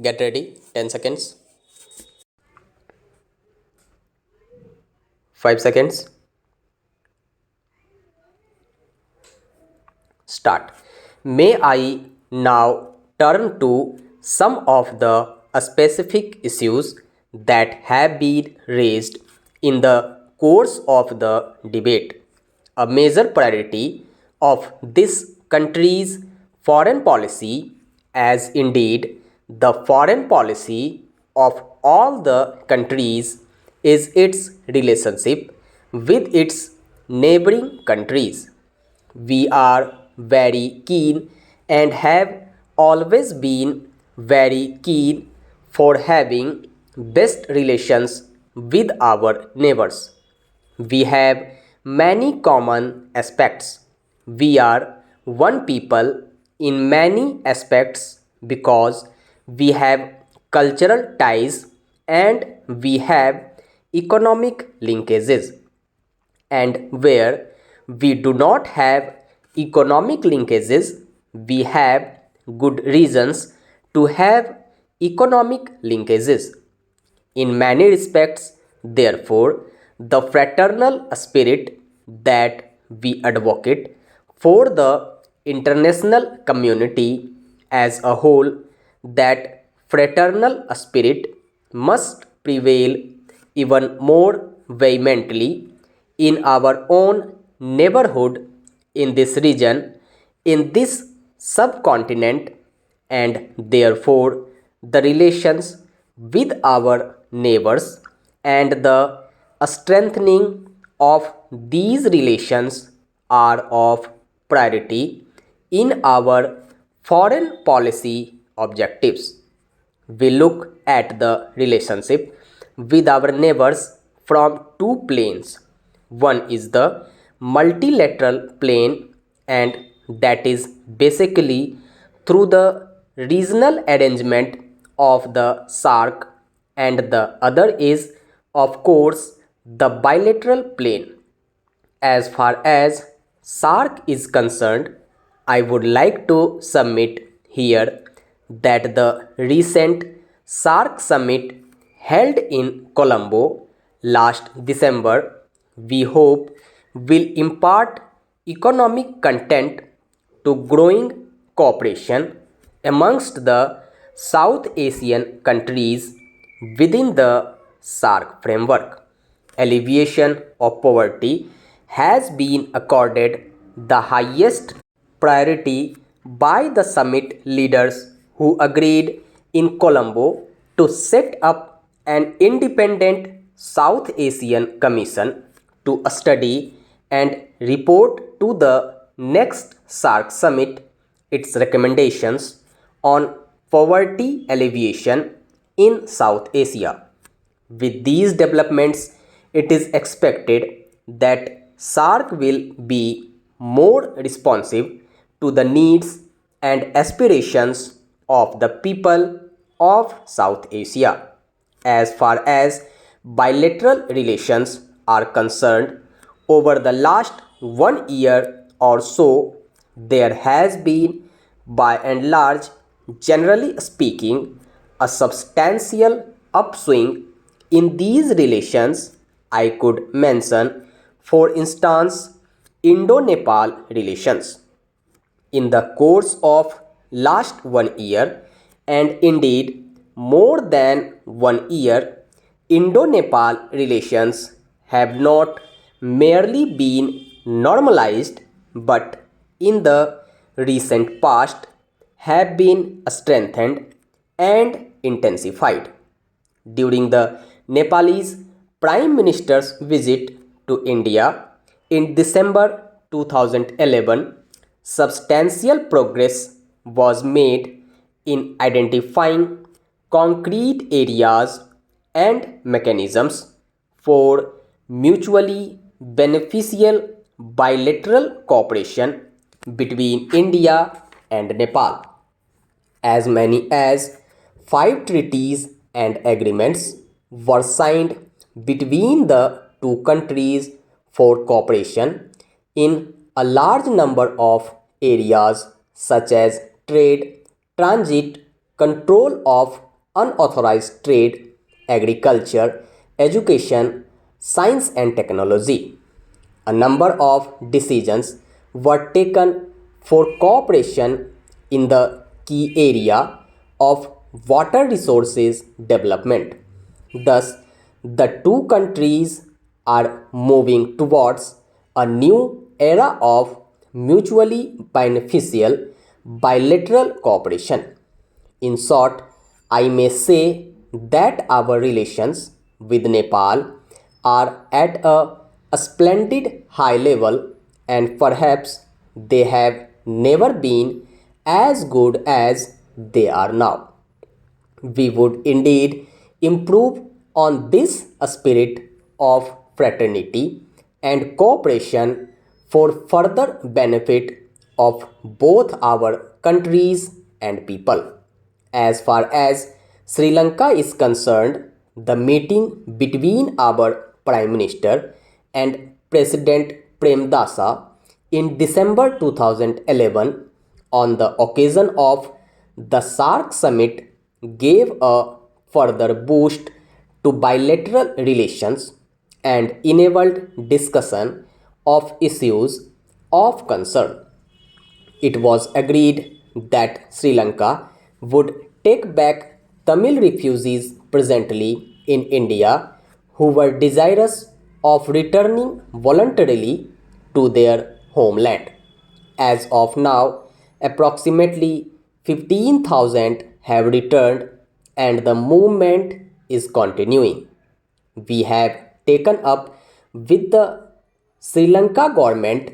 Get ready. 10 seconds. 5 seconds. Start. May I now turn to some of the specific issues that have been raised in the course of the debate. A major priority of this country's foreign policy, as indeed the foreign policy of all the countries, is its relationship with its neighboring countries. We are very keen and have always been very keen for having best relations with our neighbors. We have many common aspects. We are one people in many aspects because we have cultural ties and we have economic linkages, and where we do not have economic linkages, we have good reasons to have economic linkages. In many respects, therefore, the fraternal spirit that we advocate for the international community as a whole, that fraternal spirit must prevail even more vehemently in our own neighborhood, in this region, in this subcontinent, and therefore the relations with our neighbors and the strengthening of these relations are of priority in our foreign policy objectives. We look at the relationship with our neighbors from two planes. One is the multilateral plane, and that is basically through the regional arrangement of the SARC, and the other is, of course, the bilateral plane. As far as SARC is concerned, I would like to submit here that the recent SARC summit held in Colombo last December, we hope, will impart economic content to growing cooperation amongst the South Asian countries within the SARC framework. Alleviation of poverty has been accorded the highest priority by the summit leaders, who agreed in Colombo to set up an independent South Asian Commission to study and report to the next SARC summit its recommendations on poverty alleviation in South Asia. With these developments, it is expected that SARC will be more responsive to the needs and aspirations of the people of South Asia. As far as bilateral relations are concerned, over the last 1 year or so, there has been, by and large, generally speaking, a substantial upswing in these relations. I could mention, for instance, Indo Nepal relations. In the course of last 1 year, and indeed more than 1 year, Indo Nepal relations have not merely been normalized but in the recent past have been strengthened and intensified. During the Nepalese Prime Minister's visit to India in December 2011, substantial progress was made in identifying concrete areas and mechanisms for mutually beneficial bilateral cooperation between India and Nepal. As many as five treaties and agreements were signed between the two countries for cooperation in a large number of areas such as trade, transit, control of unauthorized trade, agriculture, education, science and technology. A number of decisions were taken for cooperation in the key area of water resources development. Thus, the two countries are moving towards a new era of mutually beneficial bilateral cooperation. In short, I may say that our relations with Nepal are at a splendid high level, and perhaps they have never been as good as they are now. We would indeed improve on this spirit of fraternity and cooperation for further benefit of both our countries and people. As far as Sri Lanka is concerned, the meeting between our Prime Minister and President Premdasa in December 2011 on the occasion of the SAARC summit gave a further boost to bilateral relations and enabled discussion of issues of concern. It was agreed that Sri Lanka would take back Tamil refugees presently in India who were desirous of returning voluntarily to their homeland. As of now, approximately 15,000 have returned and the movement is continuing. We have taken up with the Sri Lanka government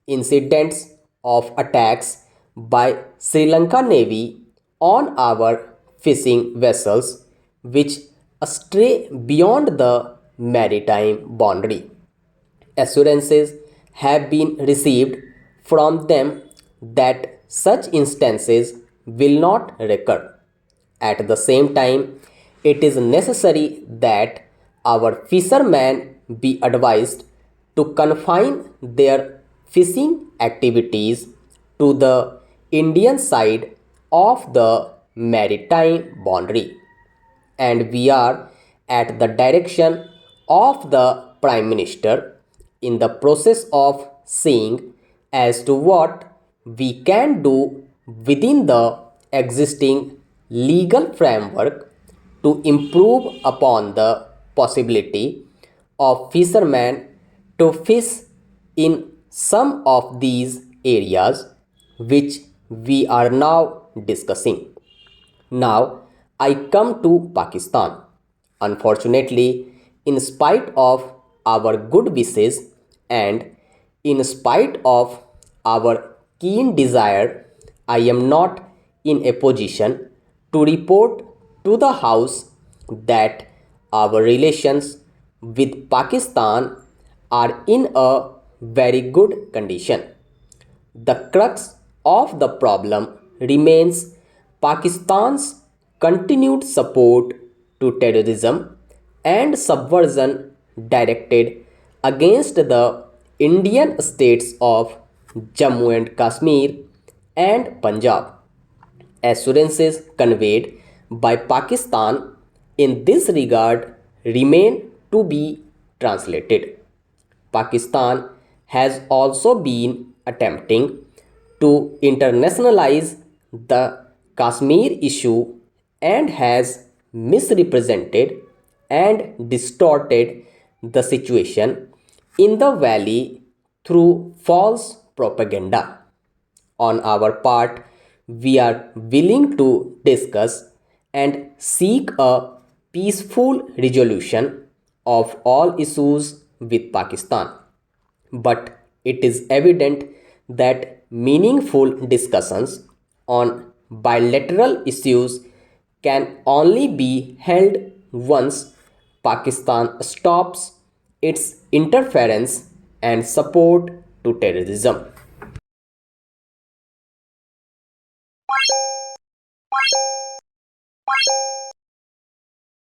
incidents of attacks by Sri Lanka Navy on our fishing vessels which stray beyond the maritime boundary. Assurances have been received from them that such instances will not recur. At the same time, it is necessary that our fishermen be advised to confine their fishing activities to the Indian side of the maritime boundary, and we are at the direction of the Prime Minister in the process of seeing as to what we can do within the existing legal framework to improve upon the possibility of fishermen to fish in some of these areas which we are now discussing. Now I come to Pakistan. Unfortunately, in spite of our good wishes and in spite of our keen desire, I am not in a position to report to the House that our relations with Pakistan are in a very good condition. The crux of the problem remains Pakistan's continued support to terrorism and subversion directed against the Indian states of Jammu and Kashmir and Punjab. Assurances conveyed by Pakistan in this regard remain to be translated. Pakistan has also been attempting to internationalize the Kashmir issue and has misrepresented and distorted the situation in the valley through false propaganda. On our part, we are willing to discuss and seek a peaceful resolution of all issues with Pakistan. But it is evident that meaningful discussions on bilateral issues can only be held once Pakistan stops its interference and support to terrorism.